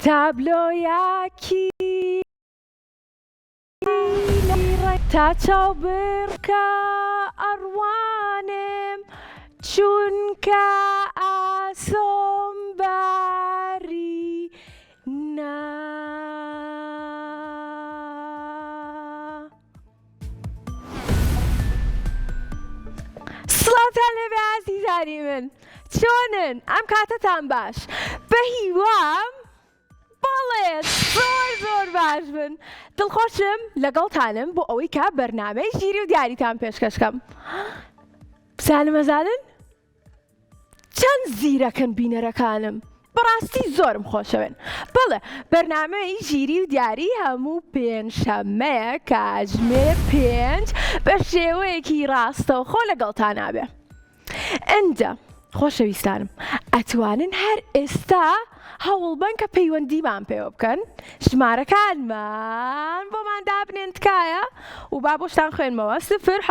تابلۆیەکی تا چاو بڕکە ئەڕوانم چونکە ئاسۆم باری نا. سڵاوتان لەبێ ئازیزانی من، چۆنن؟ ئەم کاتەتان باش؟ بە هیوام بەڵێ زۆر باش بن. دڵخۆشم لەگەڵتانم بۆ ئەوەی کە بەرنامەی ژیری و دیاریتان پێشکەشکەم. بزانم ئەزانن؟ چەند زیرەکەن بینەرەکانم، بەڕاستی زۆرم خۆشەوێن. بەڵێ بەرنامەی ژیری و دیاری هەموو پێنجشەممەیە کاتژمێر 5 بە شێوەیەکی ڕاستەوخۆ لەگەڵتان نابێ. ئەنجە خۆشەویستانم، ئەتوانن هەر ئێستا هەوڵ بن کە پەیوەندیمان پێوە بکەن، ژمارەکانمان بۆمان دابنێن تکایە و با بۆشتان خوێنمەوە 0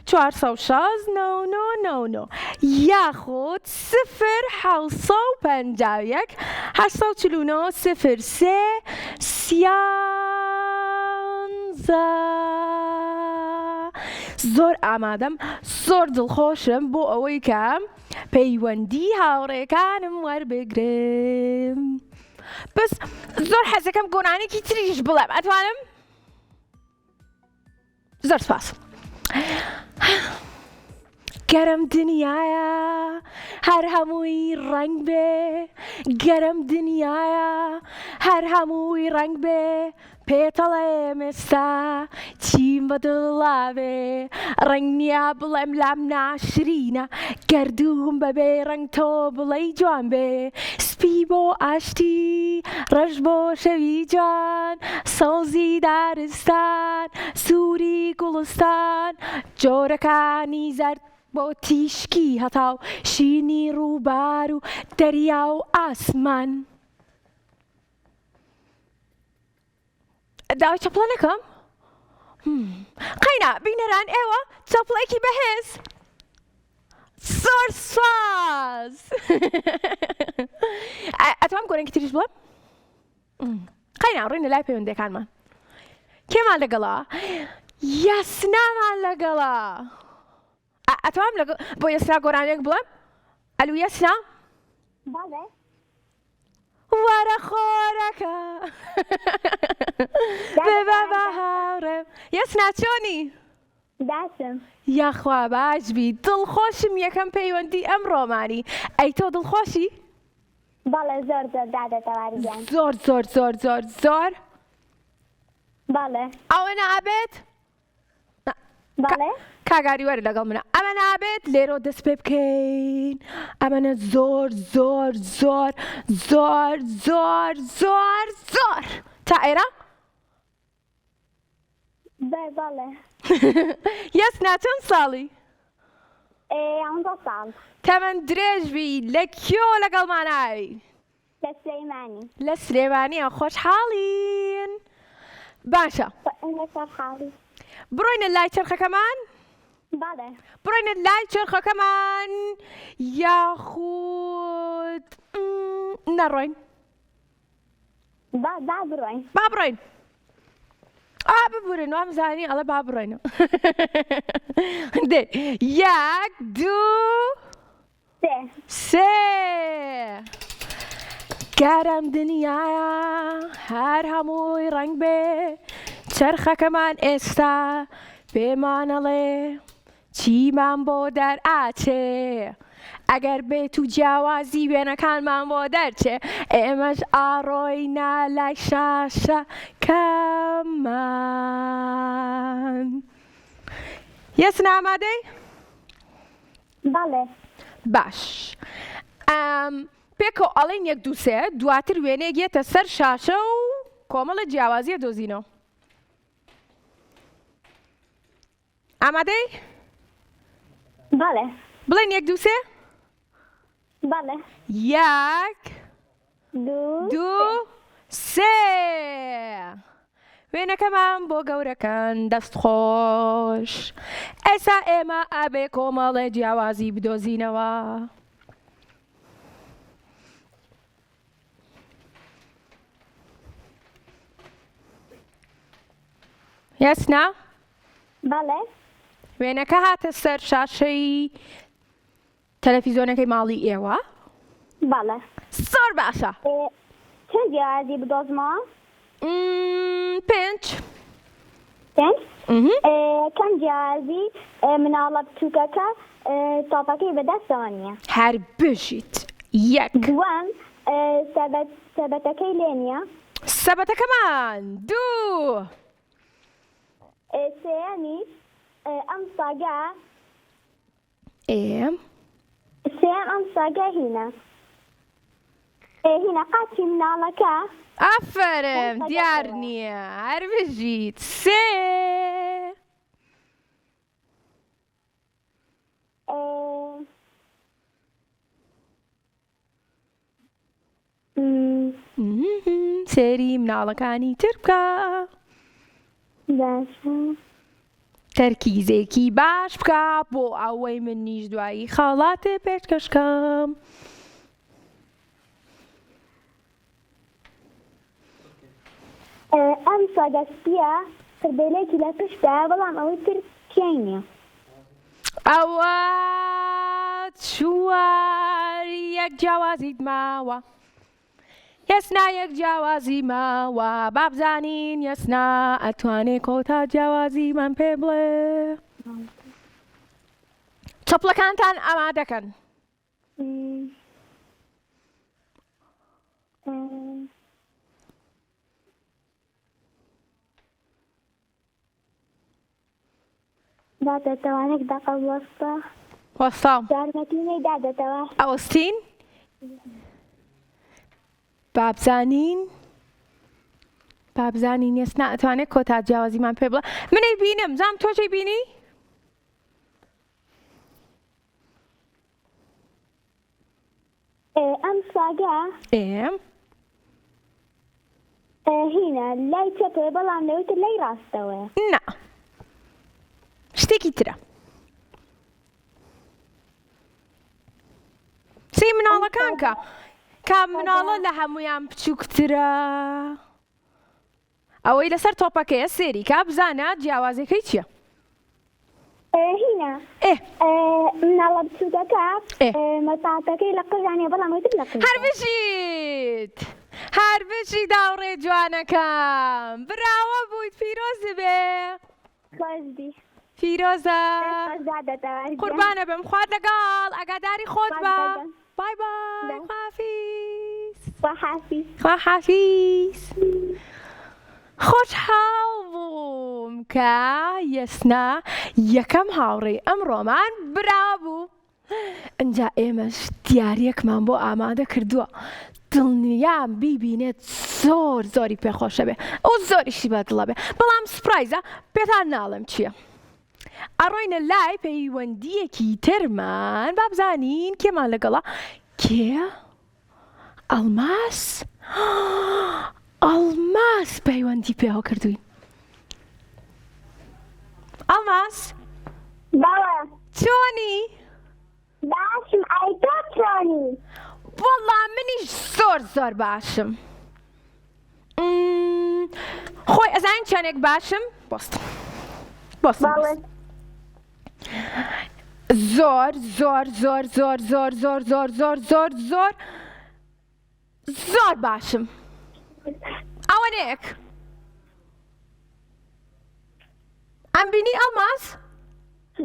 406 99 یاخود 0 751 849 03 13. زۆر ئامادەم، زۆر دڵخۆشم بۆ ئەوەی کە پەیوەندی هاوڕێکانم وەربگرم. بەس زۆر حەزەکەم گۆرانێکی تریش بڵێم، ئەتوانم؟ زۆر سپاس. گەرم دنیاە هەر هەمووی ڕنگ بێ، گەرم دنیاە هەر هەمووی ڕنگ بێ، پێتەڵێم ئێستا چیم بەدڵا بێ، ڕنگ نییە بڵێم لام ناشرینە، گەردووم بەبێ ڕنگ تۆ بڵێ جوان بێ، سپی بۆ ئاشتی ڕەش بۆ شەوی جوان، سەوزی دارستان سووری گوڵستان، جۆرەکانی زەرد بۆ تیشکی هەتاو، شینی ڕووبار و دەریا و ئاسمان. داوای چەپڵە نەکەم؟ قەینا بینەران ئێوە چەپڵێکی بەهێز. زۆر سوپاس. ئەتوانم گۆرانێکی تریش بڵێم؟ قەینا ڕۆینە لای پەیوەندیەکانمان. کێمان لەگەڵا؟ یاسنامان لەگەڵا. ئەتوانم بۆ یاسنا گۆرانێک بڵێم؟ ئەلو یاسنا؟ بەڵێ. وەرە خۆرەکە ببە بە هاوڕێم. یاسنا چۆنی؟ باشم. یاخوا باش بی، دڵخۆشم یەکەم پەیوەندی ئەمڕۆمانی. ئەی تۆ دڵخۆشی؟ بەڵێ زۆر دادەتەواری گیان. زۆر؟ بەڵێ. ئەوە نابێت؟ بەڵێ. کاگاری وەرە لەگەڵ منە. ئەمە نابێت لێرۆ دەست پێ بکەین. ئەمەنە زۆر تا ئێرە؟ بەڵێ. یاسنا چەند ساڵی؟ 11 ساڵ. تەمەند درێژبی، لە کێوە لەگەڵماناوی؟ لە سلەیمانی. لە سلێمانیە. خۆشحاڵین. باشە خاڵی. بڕۆینە لای چرخەکەمان؟ بەڵێ. بڕۆینە لای چرخەکەمان یاخود نەڕۆین؟ با بڕۆین. با بڕۆین. ببورن وام زانی ئەڵێ با بڕۆینە. دێ 1 2 3. گەرم دنیاە هەر هەمووی ڕنگ بێ، چرخەکەمان ئێستا پێمانەڵێ چیمان بۆ دەرئاچێ، ئەگەر بێت و جیاوازی وێنەکانمان بۆ دەرچێ، ئێمەش ئاڕۆینە لای شاشەکەمان. یاسنا ئامادەی؟ بەڵێ. باش. پێکەوە ئەڵێن 1 2 3 دواتر وێنەیەک یێتە سەر شاشە و کۆمەڵە جیاوازیە دۆزینەوە. ئامادەی؟ بەڵێ. بڵێن 1 2 3. بەڵێ. 1 2 3. وێنەکەمان بۆ گەورەکان دەستخۆش. ئێستا ئێمە ئەبێ کۆمەڵێ جیاوازی بدۆزینەوە. یاسنا بەڵێ وێنەکە هاتە سەر شاشەی تەلەڤیزۆنەکەی ماڵی ئێوە بەڵێ زۆر باشە چەند جیازی بدۆزمەوە 5 کەم جیازی مناڵە بچووکەکە تۆپەکەی بەدەستەوە نییە هەر بژیت یەک دووەم سەبەتەکەی لێ نییە سەبەتەکەمان 2 سێیەمی ئەم ساگە ئێم سێم ئەم ساگە هینە هینە قاچی مناڵەکە ئافرم دیار نییە هەر بژیت 3 سێری مناڵەکانی تر بکە باشە تەرکیزێکی باش بکە بۆ ئەوەی من نیش دوایی خاڵاتێ پێشکەشکەم ئەم ساگەستیە تربێلێکی لە پشتە بەڵام ئەوەی تر تیای نییە ئەوە چوار یەک جیاوازیت ماوە یاسنا یەک جیاوازی ماوە بابزانین یاسنا ئەتوانێ کۆتا جیاوازیمان پێ بڵێ چەپڵەکانتان ئامادەکەن دادەتەوانێک دەقە وەستە وەستام یارمەتینەی دادەتەوە ئەوەستین بابزانین یاسنا ئەتوانێت کۆتا جیاوازیمان پێ بڵێ منەی بینم زام تۆچەی بینی ئەم ساگە ئێم هینە لای چەپێ بەڵام لەوتر لای ڕاستەوەیە نا شتێکی ترە سی مناڵەکان کە کام مناڵە لە هەمویان بچووکترە ئەوەی لەسەر تۆپەکەیە سێری کا بزانە جیاوازەکەی چییە هینە مناڵە بچووکەکە مەتاتەکەی لە قژانێ بەڵام وتر لە قژ هەر بژی داوڕێ جوانەکەم براوە بوویت پیرۆزی بێ خۆشبی پیرۆزە دادەتەوە قوربانە بم خوارد لەگەڵ ئەگاداری خۆت بە بای بای خواحافیز خۆشحاڵ بووم کە یاسنا یەکەم هاوڕێی ئەمڕۆمان برابوو ئەنجا ئێمەش دیارەکمان بۆ ئامادە کردووە دڵنیام بیبینێت زۆر زۆری پێخۆشە بێ ئەو زۆریشی بەدڵە بێ بەڵام سپرایزە پێتان ناڵم چییە ئەڕۆینە لای پەیوەندیەکی ترمان بابزانین کێمان لەگەڵا کێ ئەڵماس ئەڵماس پەیوەندی پێوە کردوین ئەڵماس باوە چۆنی باشم ئەی تۆ چۆنی وەڵام منیش زۆر باشم خۆی ئەزانین چەندێک باشم بۆستم زۆر باشم ئەوە نێک ئەم بینی ئەڵماس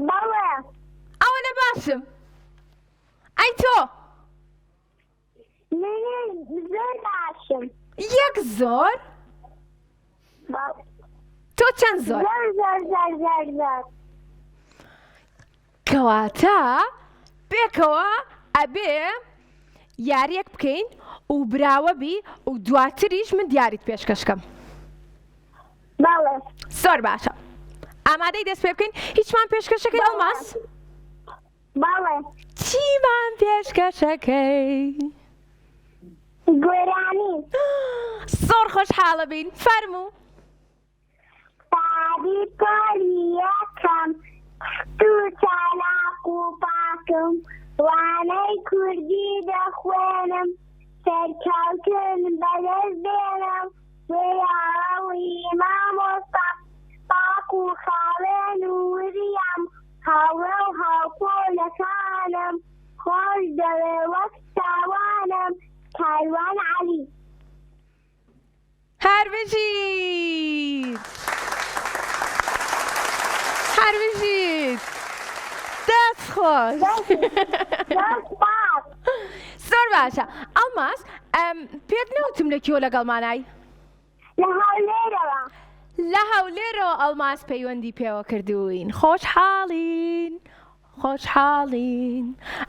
باوە ئەوە نە باشم ئەی تۆ من زۆر باشم یەک زۆر تۆ چەند زۆر زۆر کەواتە پێکەوە ئەبێ یاریەک بکەین و براوە بی و دواتریش من دیاریت پێشکەشکەم باوە زۆر باشە ئامادەی دەست پێ بکەین هیچمان پێشکەشەکەی ئەڵماس باوە چیمان پێشکەشەکەی گۆرانی زۆر خۆشحاڵە بین فەرموو پادی پۆلی یەکەم تو چالاق و پاکم وانەی کوردی دەخوێنم سەرکەوتن بەدەست بێنم وێراوی مامۆستا خۆش دەوێ وەک چاوانم کاروان عەلی. هەر بژیت هەر بژیت دەست خۆش دەست باش. زۆر باشە ئەڵماس پێت نەوتم لە کیۆ لەگەڵمانای لە هەولێرەوە. لە هەولێرەوە ئەڵماس پەیوەندی پێوە کردوین خۆشحاڵین خۆشحاڵین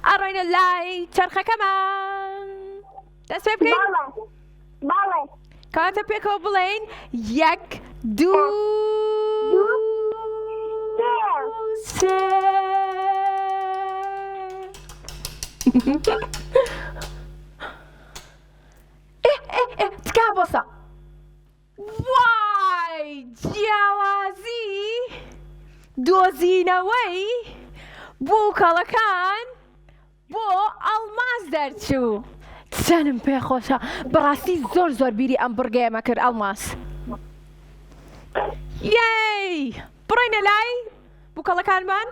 ئەڕۆینە لای چەرخەکەمان دەست پێ بکەین بەڵێ بەڵێ. کاتە پێکەوە بڵێین یەک دوو سێ تکا بۆسە وای جیاوازی دۆزینەوەی بووکەڵەکان بۆ ئەڵماس دەرچوو چەنم پێ خۆشە بەڕاستی زۆر زۆر بیری ئەم بڕگەیەمە کرد ئەڵماس یەی بڕۆینە لای بووکەڵەکانمان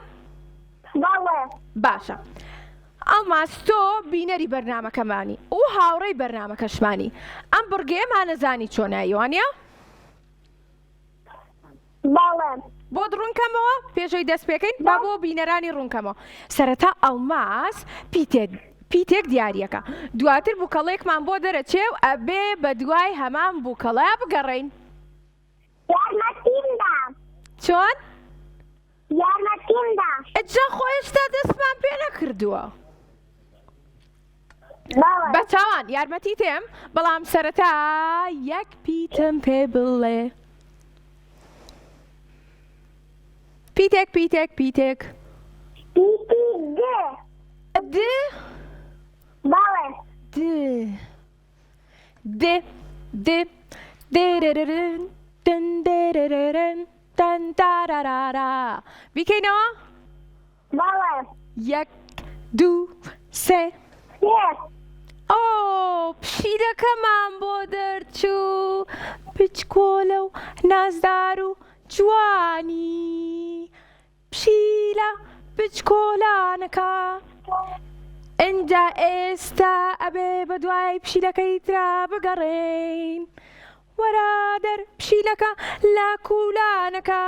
بەڵێ. باشە ئەڵماس تۆ بینەری بەرنامەکەمانی و هاوڕێی بەرنامەکەشمانی ئەم بڕگەیەمانەزانی چۆنایی وانە؟ بەڵێ. بۆ ڕوونکەمەوە پێشەوەی دەست پێکەین با بۆ بینەرانی ڕوونکەمەوە سەرەتا ئەڵماس پیتێک دیاریەکە دواتر بووکەڵەیەکمان بۆ دەرەچێ و ئەبێ بە دوای هەمان بووکەڵەیە بگەڕین یارمەتیمدا. چۆن؟ یارمەتیمدا. ئەجا خۆشتا دەستمان پێ نەکردووە بەڵێ. بە چاوان یارمەتی تێم بەڵام سەرەتا یەک پیتم پێ بڵێ پیتێک پیتێک پیتێک پیتی د. د بەڵێ. د د د دێرەرەرن دن دێرەرەرن دن دارارارا بیکەینەوە بەڵێ. یەک دوو سێ سێ. ئۆ پشیلەکەمان بۆ دەرچوو پچکۆلە و نازدار و جوانی پشیلە پچکۆلانەکە ئینجا ئێستا ئەبێ بە دوای پشیلەکەی ترا بگەڕێین وەرا دەر پشیلەکە لا کوولانەکە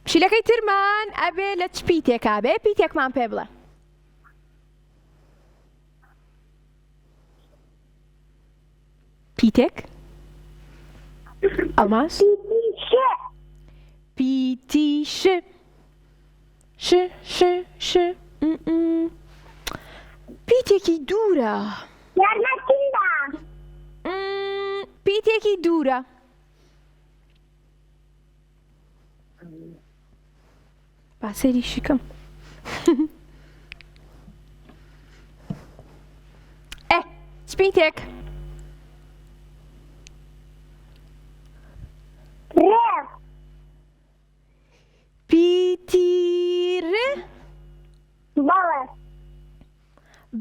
پشیلەکەی ترمان ئەبێ لە چ پیتێکا بێ پیتێکمان پێ بڵێ پیتێک ئەڵماس پیتی ش ش ش ش پیتێکی دوورە یارمەتیمدا. پیتێکی دوورە با سەری شکم ئێ چ پیتێک رێ. پیتیر بەڵێ.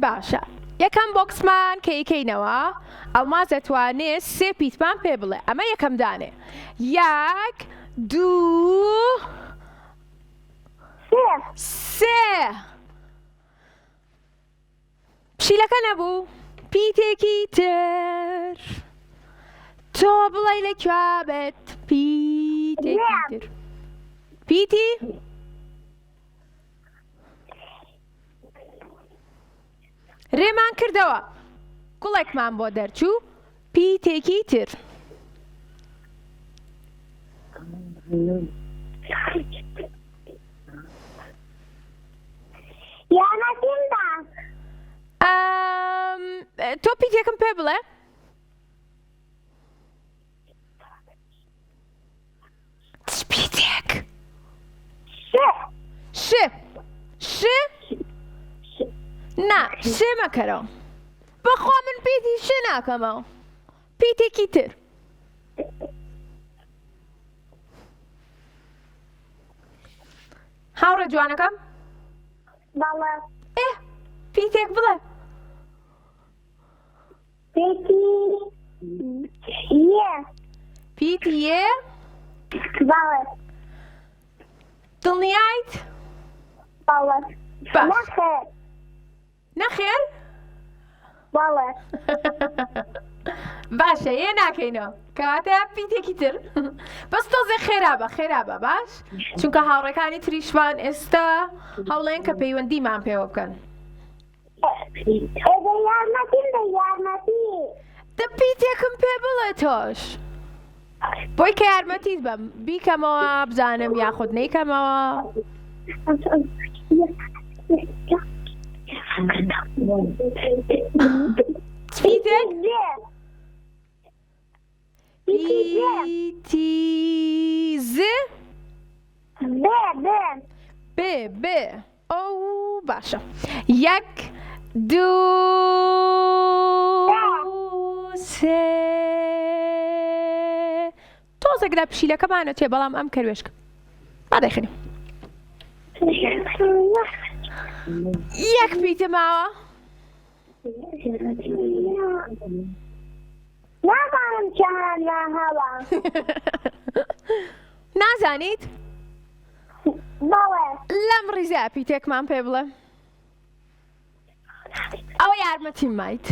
باشە یەکەم بۆکسمان کە یکەینەوە ئەڵماس دەتوانێت سێ پیتمان پێ بڵێ ئەمە یەکەم دانێ یەک دوو سێ. سێ پشیلەکە نەبوو پیتێکی تر تۆ بڵێ لەکوێ بێت پیتێکی تر پیتی ڕێمان کردەوە گوڵێکمان بۆ دەرچوو پیتێکی تر یارمەتیمدا. تۆ پیتێکم پێ بڵێ چ پیتێک ش. ش ش نا ش مەکەرەوە بەخوا من پیتی ش ناکەمەوە پیتێکی تر هاوڕە جوانەکەم بەڵێ. ئێ پیتێک بڵێ پیتی یە. پیتی یێ بەڵێ. دڵنیایت بەڵێ. باش نخير نەخێر بەڵێ باشە یە ناکەینەوە کەواتە پیتێکی تر بەس تۆزێ خێرا بە باش چونکە هاوڕێکانی تریشمان ئێستا هەوڵێن کە پەیوەندیمان پێوە بکەن ئێدە یارمەتیم بە یارمەتی دە پیتێکم پێ بڵێ تۆش بۆی کە یارمەتیت بەم بیکەمەوە بزانم یاخود نەیکەمەوە پیتێک پیتیز ب ئەو باشە یەک دوو سێ تۆزێک لە پشیلەکەمانە تێ بەڵام ئەم کەروێشکە با دەیخێنێ یەک پیتە ماوە نازانم چەند لە هەڵا نازانیت بەڵێ لەم ڕیزە پیتێکمان پێ بڵێ ئەوە یارمەتیم مایت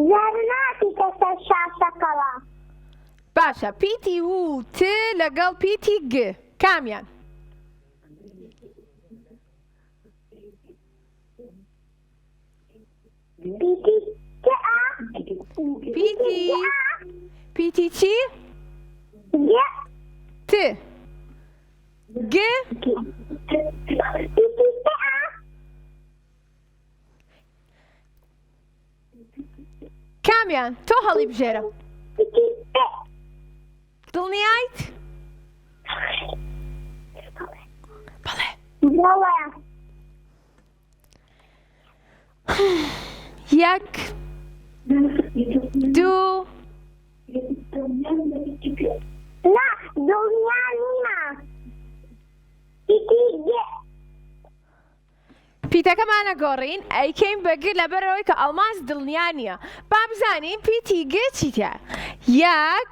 زەرناتی کەسە شاشەکەڵا باشە پیتی و ت لەگەڵ پیتی گ کامیان پیتی چی؟ ت گ کامیان تۆ هەڵی بژێرە دڵنیایت؟ بەڵێ یەک دوو نا دڵنیا نیمە پیتەکەمانە گۆڕین ئەیکەین بەگر لەبەرەوەی کە ئەڵماس دڵنیا نییە با بزانین پیتی گێ چیتە یەک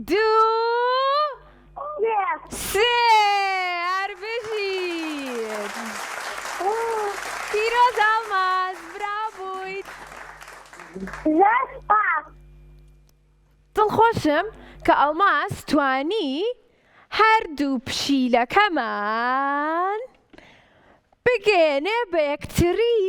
دوو سێ هەربژیت پیرۆز ئەڵماس براو بوویت دڵخۆشم کە ئەڵماس توانی هەردوو پشیلەکەمان بگێنێ بە یەکتری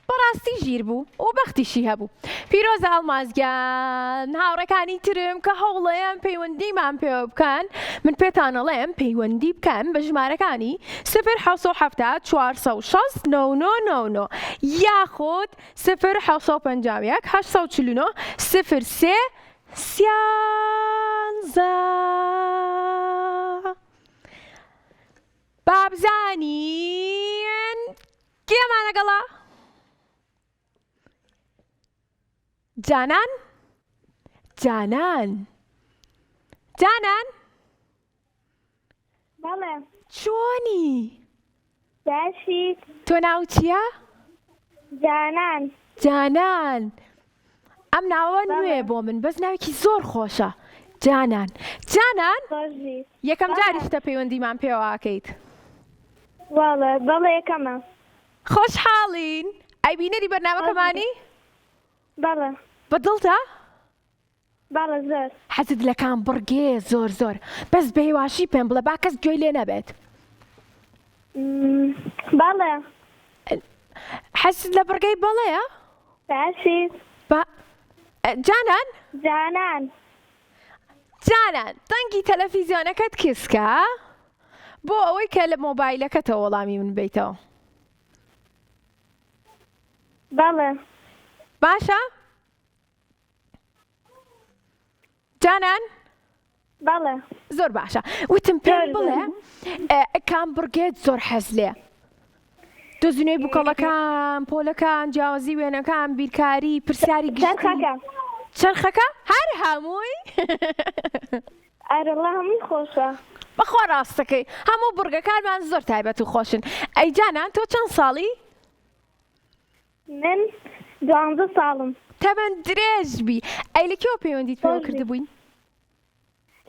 بەڕاستی ژیر بوو و بەختیشی هەبوو پیرۆز ئەڵمازگیان هاوڕێکانی ترم کە هەوڵەیان پەیوەندیمان پێوە بکەن من پێتان ئەڵێم پەیوەندی بکەن بە ژمارەکانی 0 460 9999 یاخود 0 751 849 03 13 بابزانین کێمانە گەڵا جانان بەڵێ چۆنی باشی تۆ ناو چییە؟ جانان ئەم ناوە نوێ بۆ من بەس ناوێکی زۆر خۆشە جانان یەکەم جاریشتە پەیوەندیمان پێوەکەیت بەڵێ یەکەمە خۆشحاڵین ئەی بینەری بەرنامەکەمانی؟ بەڵێ بەدڵتە؟ بەڵێ زۆر حەزت لە کامبڕگێ زۆر بەس بەهێواشی پێم بڵێ با کەس گوێی لێ نەبێت بەڵێ حەزت لە بڕگەی بەڵێیە؟ باشی جانان دەنگی تەلەڤیزیۆنەکەت کسکە بۆ ئەوەی کە لە مۆبایلەکەتەوە وەڵامی من بیتەوە بەڵێ باشە؟ جانان؟ بەڵێ زۆر باشە وتم پێم بڵێ کامبڕگێت زۆر حەز لێ دۆزینەوەی بووکەڵەکان پۆلەکان جیاوازی وێنەکان بیرکاری پرسیاری چرخەکە هەر هەمووی ئەرەڵا هەمووی خۆشە بەخوا ڕاستەکەی هەموو بورگەکانمان زۆر تایبەت و خۆشن ئەی جانان تۆ چەند ساڵی؟ من 12 ساڵم تەمەەن درێژ بی ئەی لە کێوە پەیوەندیت پێوە کردبووین؟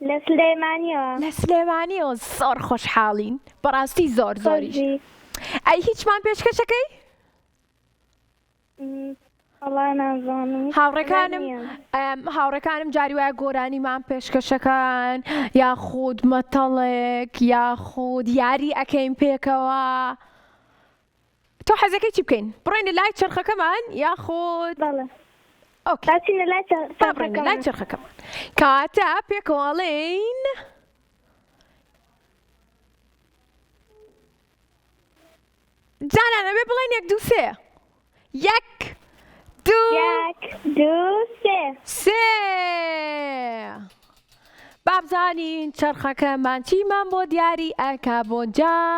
لە سلێمانیەوە. لە سلێمانیەوە زۆر خۆشحاڵین بەڕاستی زۆر زۆریش. ئەی هیچمان پێشکەشەکەی؟ وەڵا نازانم. هاوڕێکانم جاری وایە گۆرانیمان پێشکەشەکان یاخود مەتەڵێک یاخود یاری ئەەکەین پێکەوە. تۆ حەزەکەی چی بکەین؟ بڕۆینە لای چرخەکەمان یاخود باشینە لای چرخەکەمان کاتە پێکەوەڵێین جانانە بێ بڵێن 1 2 3 1 2 3 بابزانین چرخەکەمان چیمان بۆ دیاری ئەکا بۆ جانان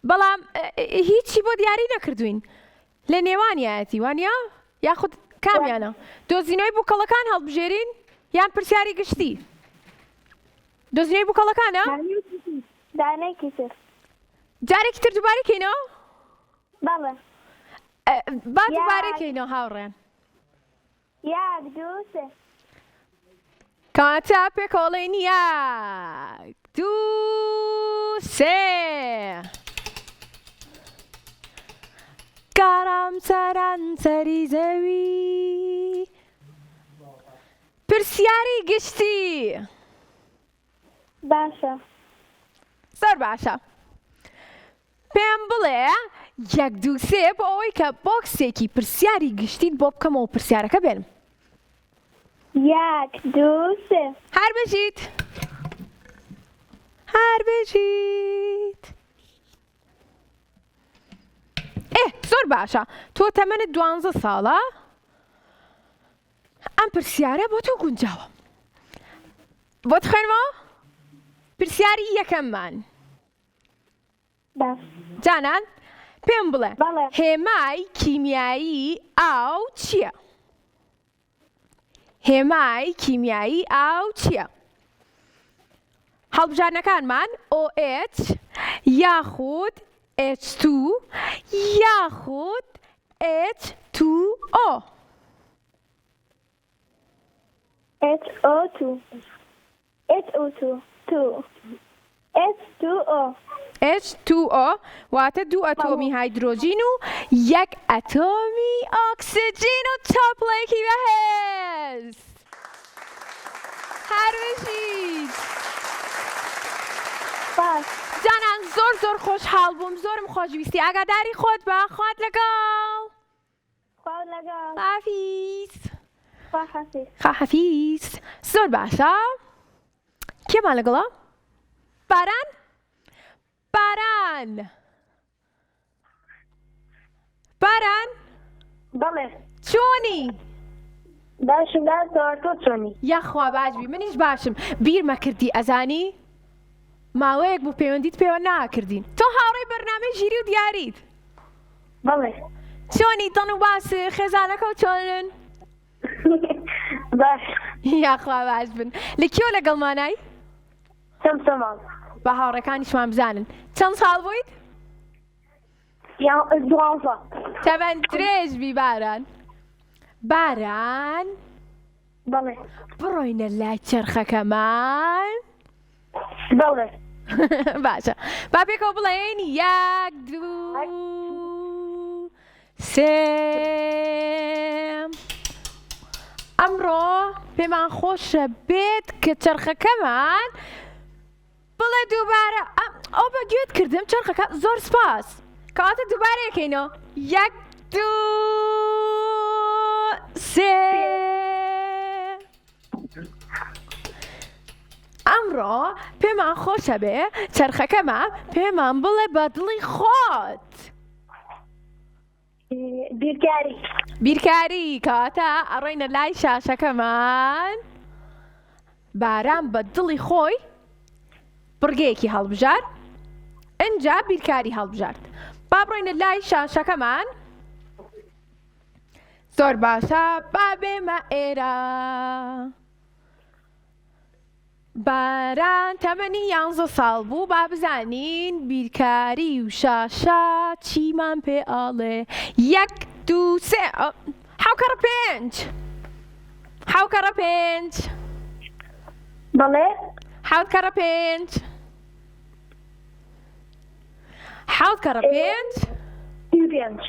بەڵام هیچی بۆ دیاری نەکردوین لە نێوانیایەتی وانە یاخود کامیانە دۆزینەوەی بووکەڵەکان هەڵبژێرین یان پرسیاری گشتی دۆزینەوەی بووکەڵەکانە دانەیەکی تر جارێکی تر دووبارەکەینەوە بەڵێ با دووبارەکەینەوە هاوڕێن 1 2 3 کاتە پێکەوەڵێن 1 2 3 کارام سەرانسەری زەوی پرسیاری گشتی باشە زۆر باشە پێم بڵێ 1 2 3 بۆ ئەوەی کە بۆکسێکی پرسیاری گشتیت بۆ بکەمەوە پرسیارەکە بێنم 1 2 3 هەر بژیت زۆر باشە تۆ تەمەنت 12 ساڵە ئەم پرسیارە بۆ تۆ گونجاوە بۆ تخوێنمەوە پرسیاری یەکەممان جانان پێم بڵێ هێمای کیمیایی ئاو چییە؟ هێمای کیمیایی ئاو چییە؟ هەڵبژارنەکانمان OH یاخود H2 یاخود H2O HO2 H2O H2O واتە 2 ئەتۆمی هایدرۆژین و 1 ئەتۆمی ئۆکسجین و چاپڵێکی بەهێز هەر بژیت جانان زۆر خۆشحاڵ بووم زۆرم خۆشویستی ئاگاداری خۆت بە خوات لەگەڵ خواحەفیز زۆر باشە کێمان لەگەڵە؟ باران؟ باران بەڵێ چۆنی؟ باشم تۆ چۆنی؟ یاخوا باشبی منیش باشم بیر مەکردی ئەزانی؟ ماوەیەک بوو پەیوەندیت پێوە ناکردین تۆ هاوڕێی بەرنامەی ژیری و دیاریت بەڵێ چۆنی دڵ و باس خێزانەکە و چۆنن؟ باش یاخوا باش بن لە کێوە لەگەڵمانای؟ چەند ساڵ بە هاوڕێکانیشمان بزانن چەند ساڵ بوویت؟ 12 تەمەن درێژبی باران بەڵێ بڕۆینە لای چرخەکەمان بەڵێ باشە با پێکەوە بڵێن 1 2 3 ئەمڕۆ پێمان خۆشە بێت کە چرخەکەمان بڵێ دووبارە ئەو بە گوێت کردم چرخەکە زۆر سپاس کەواتە دووبارە یەکەینەوە 1 2 3 ئەمڕۆ پێمان خۆشە بێ چرخەکەمان پێمان بڵێ بە دڵی خۆت بیرکاری کەواتە ئەڕۆینە لای شاشەکەمان باران بە دڵی خۆی بڕگەیەکی هەڵبژار ئەنجا بیرکاری هەڵبژارد با بڕۆینە لای شاشەکەمان زۆر باشە با بێمە ئێرە باران تەمەنی 11 ساڵ بوو با بزانین بیرکاری و شاشە چیمان پێ ئاڵێ 1 دوو سێ حەوکەڕە پێنج حەوکەڕە پێنج بەڵێ حەوتکەڕە پێنج حەوتکەڕە پێنج پێنج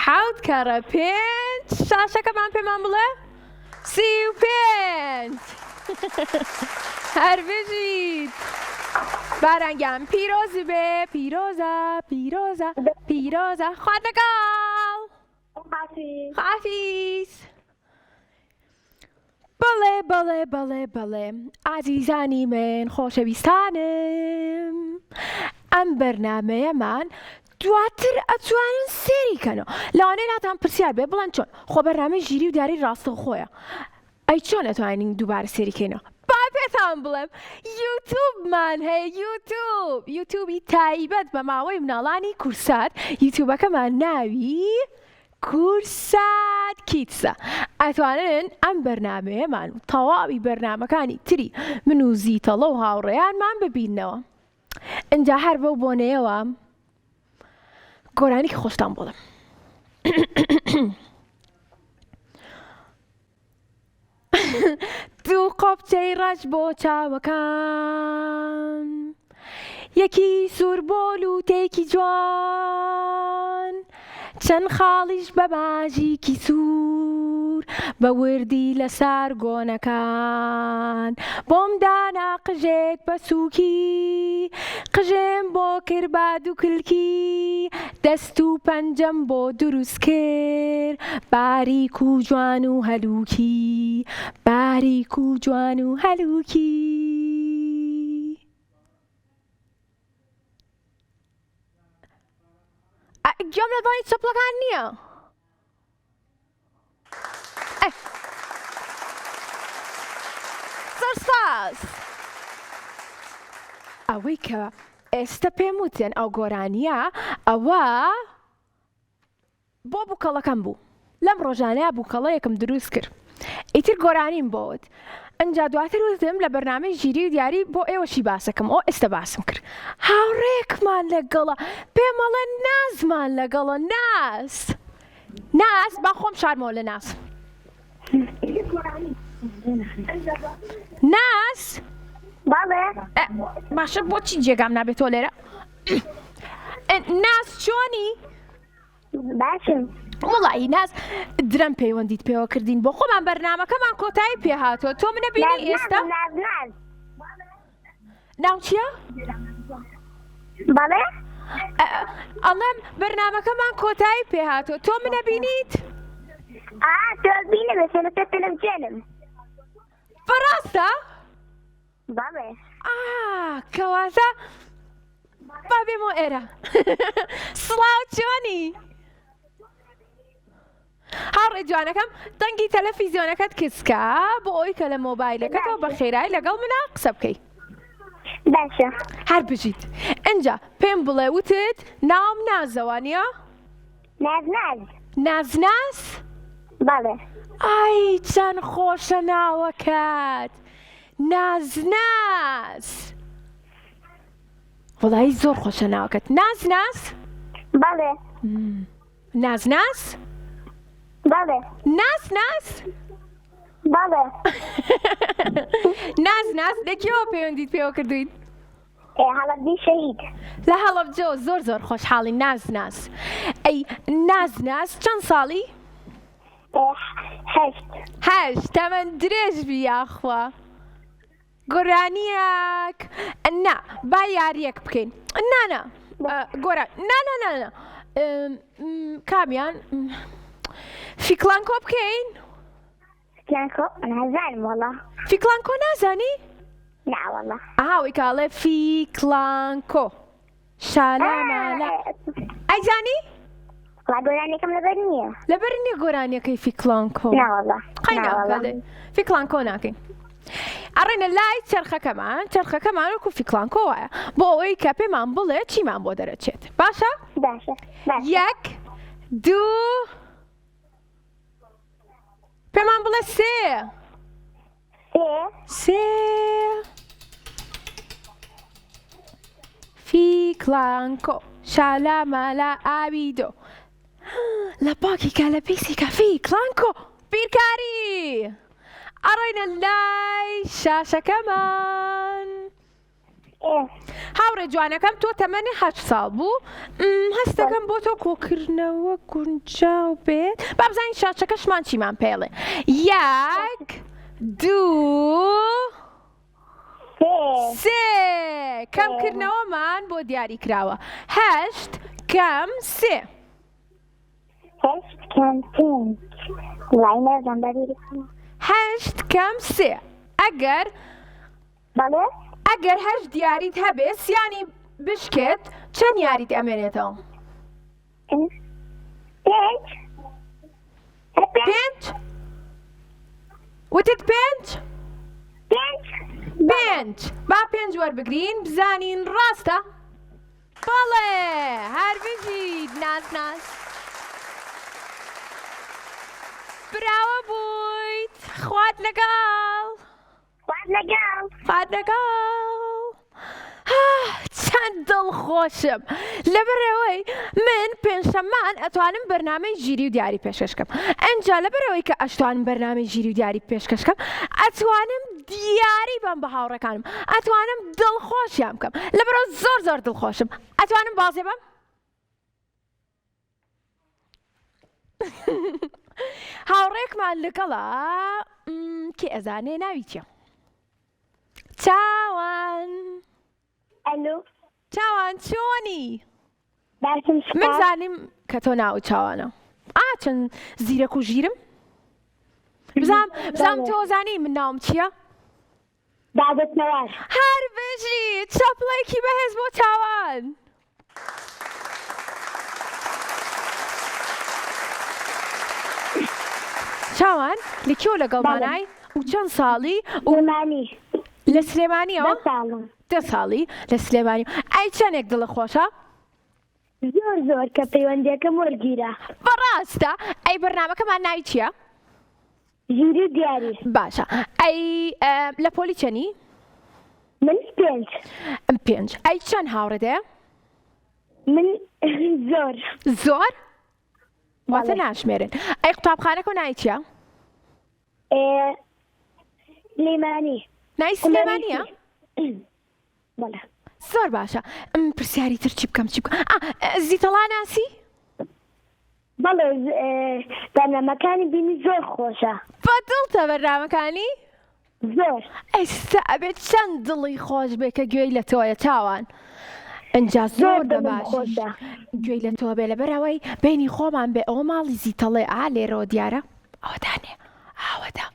حەوتکەڕە پێنج شاشەکەمان پێمان بڵێ 35 هەر بژیت بارانگیان پیرۆز بێ پیرۆزە پیرۆزە پیرۆزە خوا لەگەڵ خافیز بەڵێ بەڵێ بەڵێ بەڵێ ئازیزانی من خۆشەویستانم ئەم بەرنامەیەمان دواتر ئەتوانن سێریکەنەوە لەوانەیە ناتان پرسیار بێ بڵێن چۆن خۆ بەرنامەی ژیری و دیاری ڕاستەوخۆیە ئەی چۆن ئەتوانین دووبارە سێریکەینەوە با پێتان بڵێم یوتوبمان هەیە یوتوبی تایبەت بە ماوەی مناڵانی کورسات یوتوبەکەمان ناوی کورسات کیتسە ئەتوانن ئەم بەرنامەیەمان و تەواوی بەرنامەکانی تری من و زیتەڵە و هاوڕێیانمان ببینەوە ئەنجا هەر بەو بۆنەیەوە گۆرانی کە خۆشتان بڵم دوو قۆپچەی ڕەش بۆ چاوەکان یەکی سووربۆل و تێکی جوان چەند خاڵیش بە باژێکی سوور بە وردی لەسەر گۆنەکان بۆم دانا قژێک بە سووکی قژێم بۆ کرد بە دوو کلکی دەست و پەنجەم بۆ دروست کرد باریک و جوان و هەلووکی باریک و جوان و هەلووکی گوێم لە دڵی چەپڵەکان نییە زۆر ساز ئەوەی کە ئێستا پێم وتێن ئەو گۆرانیە ئەوە بۆ بووکەڵەکەم بوو لەم ڕۆژانەیە بووکەڵەیەکم دروست کرد ئیتر گۆرانیم بۆت ئەنجا دواتر وتم لە بەرنامەی ژیری و دیاری بۆ ئێوەشی باسەکەم ئەو ئێستا باسم کرد هاوڕێکمان لەگەڵە پێمەڵە نازمان لەگەڵە ناز با خۆم شارمەوە لە ناز ناز بەڵێ باشە بۆچی جێگام نابێتەوە لێرە ناز چۆنی باشم وڵی ناز درەم پەیوەندیت پێوە کردین بۆ خۆمان بەرنامەکەمان کۆتایی پێهاتوە تۆ منە بینی ئێستا ناو چییە؟ بەڵێ ئەڵێم بەرنامەکەمان کۆتایی پێهاتوە تۆ منە بینیت؟ تۆ بینە بەسێنە تۆ تەلەڤیزیۆنم بەڕاستە؟ بەڵێ کەواتە با بێمەوە ئێرە سڵاو چۆنی؟ هاوڕێ جوانەکەم دەنگی تەلەڤیزیۆنەکەت کچکە بۆ ئەوی کە لە مۆبایلەکەتەوە بە خێرایی لەگەڵ منە قسە بکەی باشە هەر بژیت ئەنجا پێم بڵێ وتت ناوم نازەوانیە؟ ناز بەڵێ ئای چەند خۆشە ناوەکەت ناز وڵی زۆر خۆشە ناوەکەت ناز بەڵێ ناز بەڵێ بەڵێ ناز لەکێوە پەیوەندیت پێوە کردوین هەڵەبجەی شەهید لە هەڵەبجەوە زۆر خۆشحاڵی ناز ئەی ناز چەند ساڵی؟ هەشت تەمەەن درێژ بی یاخوا گۆرانیەک نا با یاریەک بکەین نانە گۆران نانە کامیان فیکلانکۆ بکەین نازانم وەڵا فیکلانکۆ نازانی؟ ناوەڵا ئاوەی کاڵێ فیکلانکۆ شالامالا ئەیزانی؟ گۆرانێکم لەبەر نییە لەبەر نییە گۆرانیەکەی فیکلانکۆ ناوەڵا فیکلانکۆ ناکەین ئەڕێنە لای چرخەکەمان وەکو فیکلانکۆ وایە بۆ ئەوەی کە پێمان بڵێ چیمان بۆ دەرەچێت باشە؟ یەک دوو پێمان بڵێ سێ کلانکۆ شالامەلا ئاوی دۆ لە باکێکە لە پیسێکە فی کلانکۆ بیرکاری ئەڕۆینە لای شاشەکەمان هاوڕێ جوانەکەم تۆ تەمەنی 8 ساڵ بوو هەستەکەم بۆ تۆ کۆکردنەوە گونجاو بێت با بزانین شاشەکەشمان چیمان پێڵێ 1 2 3 کەمکردنەوەمان بۆ دیاری کراوە 8 کەم 3 8 کەم 3 ئەگەر ئەگەر 8 دیاریت هەبێ سیانی بشکێت چەند یاریت ئەمێنێتەوە؟ 5 وتت 5 با 5 وەربگرین بزانین ڕاستە؟ بەڵێ هەر بژیت ناز براوە بوویت خوات لەگەڵ چەند دڵخۆشم لەبەرەوەی من پێنجشەممان ئەتوانم بەرنامەی ژیری و دیاری پێشکەشکەم ئەنجا لەبەرەوەی کە ئەتوانم بەرنامەی ژیری و دیاری پێشکەشکەم ئەتوانم دیاری بەم بە هاوڕێکانم ئەتوانم دڵخۆشیان بکەم لەبەرەوە زۆر دڵخۆشم ئەتوانم بازێ بم؟ هاوڕێکمان لەگەڵا کێ ئەزانێ ناوی چییە؟ چاوان چاوان چۆنی؟ من زانیم کە تۆ ناو چاوانە چەند زیرەک و ژیرم؟ بزام تۆ زانی من ناوم چییە؟ هەر بژیت چاپڵێکی بەهێز بۆ چاوان چاوان لەکێوە لەگەڵمانای و چەند ساڵی لە سلێمانیەوە 10 ساڵی لە سلێمانی ئەی چەندێک دڵە خۆشە؟ زۆر کە پەیوەندیەکەم وەرگیرە بەڕاستە ئەی بەرنامەکەمان ناوی چییە؟ ژیری دیاری باشە ئەی لە پۆلی چەنی؟ من 5 ئەی چەند هاوڕێ؟ من زۆر؟ واتە ناشمێرن ئەی قوتابخانەکە ناوی چییە؟ سلێمانی ناوی سلێمانیە؟ بەڵێ زۆر باشە پرسیاری تر چی بکەم زیتەڵا ناسی؟ بەڵێ بەرنامەکانی بینی زۆر خۆشە بەدڵتە بەرنامەکانی؟ زۆر ئێستا ئەبێت چەند دڵی خۆش بێ کە گوێی لە تۆیە چاوان ئەنجا زۆر بەباشی گوێی لە تۆ بێ لەبەرەوەی بینی خۆمان بێ ئەوە ماڵی زیتەڵێ لێرەوە دیارە ئەوەدانێ ئاوەدا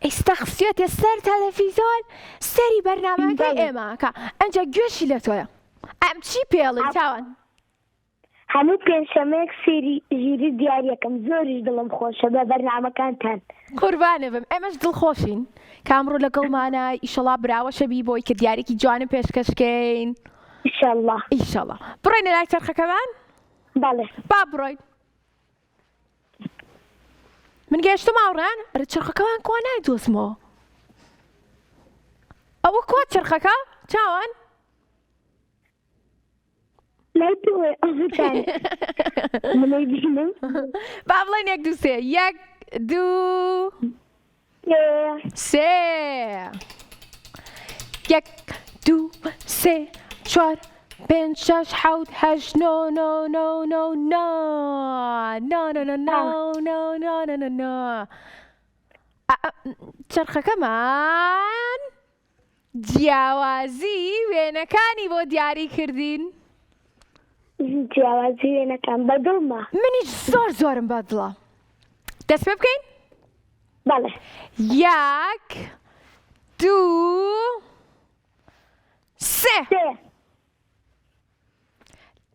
ئێستا خسیێتە سەر تەلەڤیزۆن سەری بەرنامەکەی ئێمەکە ئەنجا گوێشی لە تۆیە ئەم چی پێڵی چاوان؟ هەموو پێنجشەمەیەک سێری ژیری دیاریەکەم زۆریش دڵم خۆشە بە بەرنامەکانتان قوربانە بم ئێمەش دڵخۆشین کامڕۆ لەگەڵمانە ئیشەڵا براوەشە بی بۆی کە دیارێکی جوانم پێشکەشکەین ئیشەڵا بڕۆینە لای چەرخەکەمان؟ بەڵێ با بڕۆین من گەیشتم ئاوڕان ئەرە چرخەکەمان کوا نایدۆزمەوە ئەوە کوا چرخەکە چاوان؟ لای تۆێ منەی بینم با بڵێن 1 2 3 1 2 3 1 2 3 4 5 6 7 8 9 9 9 9 9 9 9 چرخەکەمان جیاوازی وێنەکانی بۆ دیاری کردین جیاوازی وێنەکان بەدڵمە منیش زۆرم بەدڵە دەست پێ بکەین؟ بەڵێ 1 2 3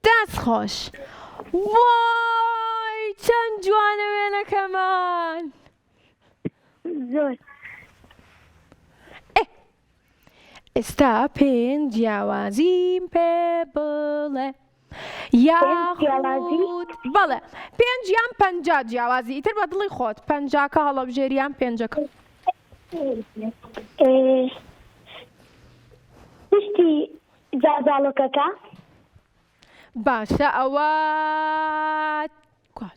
دەست خۆش وای چەند جوانە وێنەکەمان زۆر ئێستا پێنج جیاوازیم پێ بڵێ یاخود بەڵێ 5 یان 50 جیاوازی ئیتر بە دڵی خۆت 50کە هەڵەبژێریان 5ەکە پشتی جازاڵۆکەکە باشە ئەوە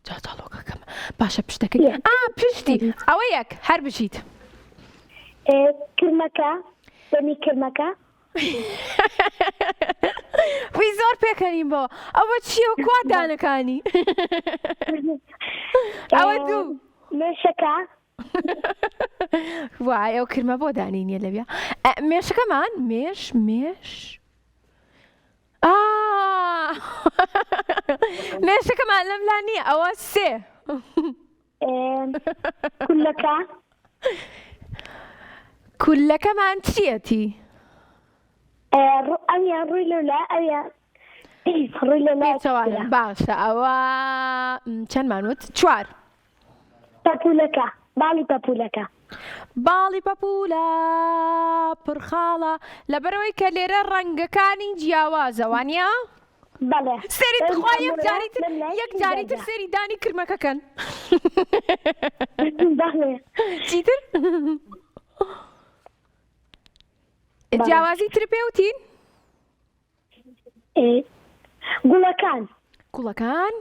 جاڵۆکەکەم باشە پشتەکەی پشتی ئەوە یەک هەر بژیت کرمەکە دەمی کرمەکە وی زۆر پێکەنیم بۆ ئەوە چیە و کوا دانەکانی ئەوە دوو مێشەکە وای ئەو کرمە بۆ دانینیە لەوێ مێشەکەمان مێش مێشەکەمان لەم لا نییە ئەوە سێ کولەکە کولەکەمان چیەتی ئەویان ڕووی لەلا ئەویان ڕووی لەلا باشە ئەوە چەندمان وت چوار پەپولەکە باڵی پەپولەکە باڵی پەپولە پڕخاڵە لەبەرەوەی کە لێرە ڕەنگەکانی جیاوازە وانە بەڵێ سەری خوا یەک جاری تر سەری دانی کرمەکەکەن بەڵێ چیتر جیاوازی تر پێوتین گوڵەکان گوڵەکان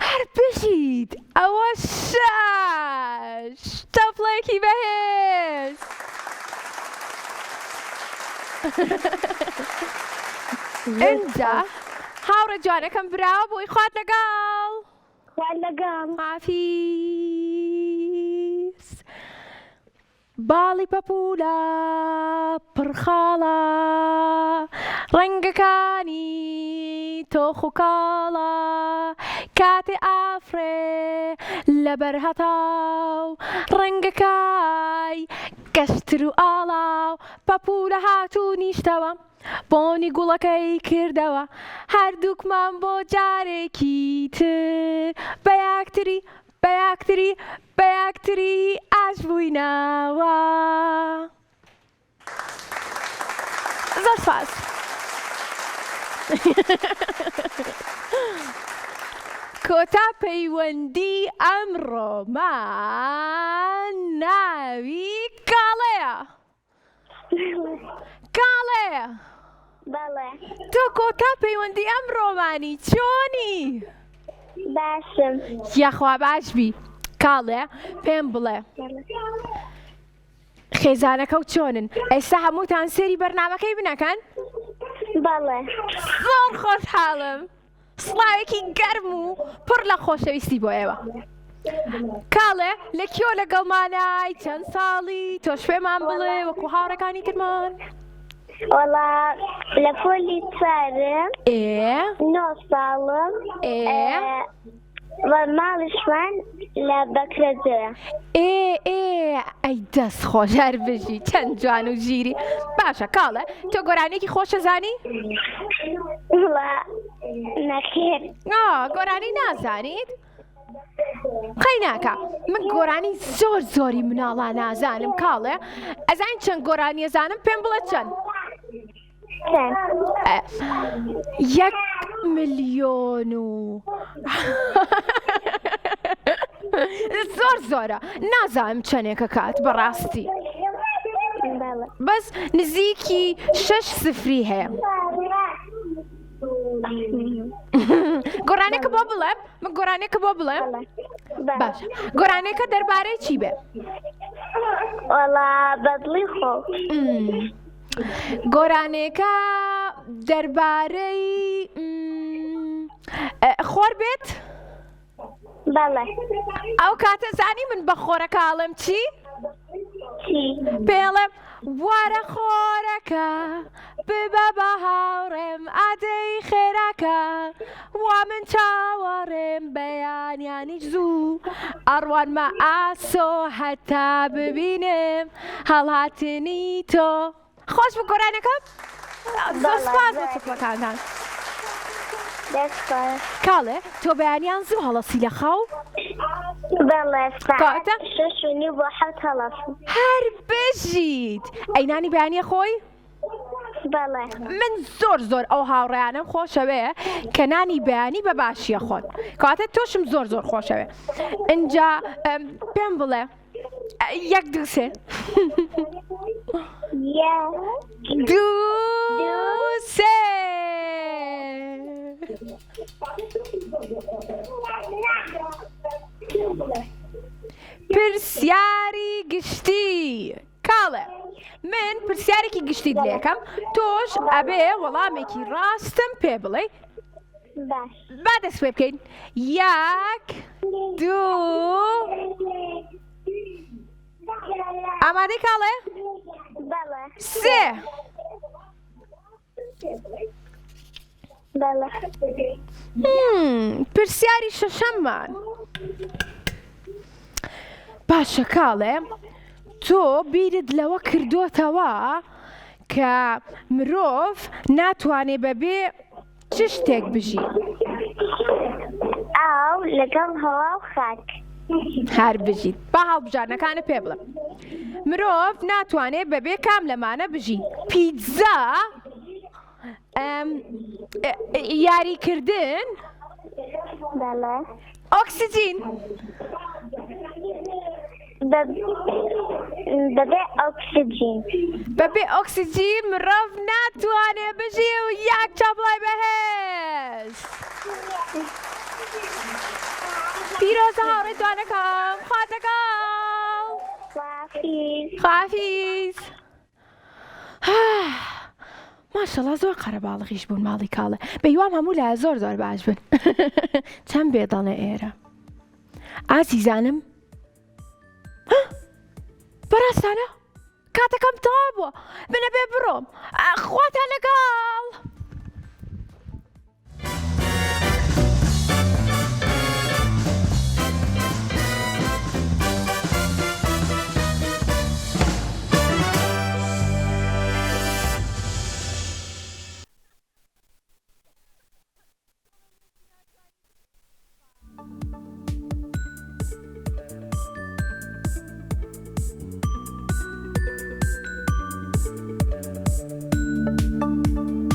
هەر بژیت ئەوە شەش تەفڵێکی بەهێز ئینجا هاوڕە جوانەکەم براوە بۆی خوات لەگەڵ حافیز باڵی پەپولە پڕخاڵە ڕەنگەکانی تۆخ و کاڵە کاتێ ئافرێ لەبەر هەتاو ڕەنگەکای گەشتر و ئاڵاو پەپولە هاتوو نیشتەوە بۆنی گوڵەکەی کردەوە هەردووکمان بۆ جارێکی تر بە یەکتری ئاش بووینەوە زۆر سپاس کۆتا پەیوەندی ئەمڕۆمان ناوی کاڵەیە کاڵەیە بەڵێ تۆ کۆتا پەیوەندی ئەمڕۆمانی چۆنی باشم یاخوا باشبی کاڵێ پێم بڵێ خێزانەکە و چۆنن ئێستا هەمووتان سێری بەرنامەکەی بنەکەن بەڵێ زۆر خۆشحاڵم سڵاوێکی گەرم و پڕ لە خۆشەویستی بۆ ئێوە کاڵێ لە کیۆ لەگەڵمانای چەند ساڵی تۆش پێمان بڵێ وەکو هاوڕەکانی ترمان وەڵا لە پۆلی چارم 9 ساڵم ماڵشمان لە بەکرەجەیە ئەی دەست خۆش هەر بژی چەند جوان و ژیری باشە کاڵێ تۆ گۆرانێکی خۆشە زانی نەخێر گۆرانی نازانیت قەی ناکە من گۆرانی زۆری مناڵە نازانم کاڵێ ئەزانین چەند گۆرانی ئەزانم پێم بڵێ چەند 1 ملیۆن و زۆرە نازانم چەندێکە کات بەڕاستی بەس نزیکی 6 سفری هەیە گۆرانێکە بۆ بڵێم من گۆرانێکە بۆ بڵێم باشە گۆرانێکە دەربارەی چی بێ وەڵا بەدڵی خۆ گۆرانێکە دەربارەی خۆر بێت بەڵێ ئەو کاتە زانی من بە خۆرەکاڵم چی پێڵێم وارە خۆرەکە ببە بە هاوڕێم ئادەی خێراکە وا من چاوەڕێم بەیانیانیش زوو ئەڕوانمە ئاسۆ هەتا ببینم هەڵهاتنی تۆ خۆش بە گۆرانەکەم زۆر سپاس بۆ چەکمەکانتان کاڵێ تۆ بەیانیان زوو هەڵەسی لە خەو بەڵێ شەشنی بۆ حەوت هەڵەسم هەر بژیت ئەینانی بەیانیە خۆی بەڵێ من زۆر ئەو هاوڕێیانم خۆشەوەیە کە نانی بەیانی بە باشیە خۆن کاتە تۆشم زۆر خۆشەوێ اینجا پێم بڵێ 1 2 3 2 سێ. پرسیاری گشتی. کاڵێ من پرسیارێکی گشتیت لێکەم، تۆش ئەبێ وەڵامێکی ڕاستم پێ بڵێ. باش. با دەست پێ بکەین. 1 2 ئامادەی کاڵێ؟ بەڵێ. 3 بەڵێ. پرسیاری شەشەممان. باشە کاڵێ، تۆ بیرت لەوە کردوتەوە کە مرۆڤ ناتوانێ بەبێ چ شتێک بژی؟ ئاو لەگەڵ هەوا و خاک. هەر بژیت. با هەڵبژارنەکانە پێ بڵێ. مرۆڤ ناتوانێت بەبێ کام لەمانە بژی؟ پیتزا، یاریکردن، بەڵێ. ئۆکسیجین. بەبێ ئۆکسیجین. بەبێ ئۆکسیجین مرۆڤ ناتوانێت بژی و یاک چاپڵای بەهێز. پیرۆزە هاوڕێی جوانەکەم، خواتەکەڵ. خافیز. ماشەڵڵا زۆر قەرەباڵغیش بوون ماڵی کاڵێ. بەیوام هەموو لای زۆر زۆر باش بن. چەند بێدەڵێ ئێرە. ئازیزانم، بەڕاستانە کاتەکەم تەوا بووە، بنە بێ بڕۆم. خواتان لەگەڵ.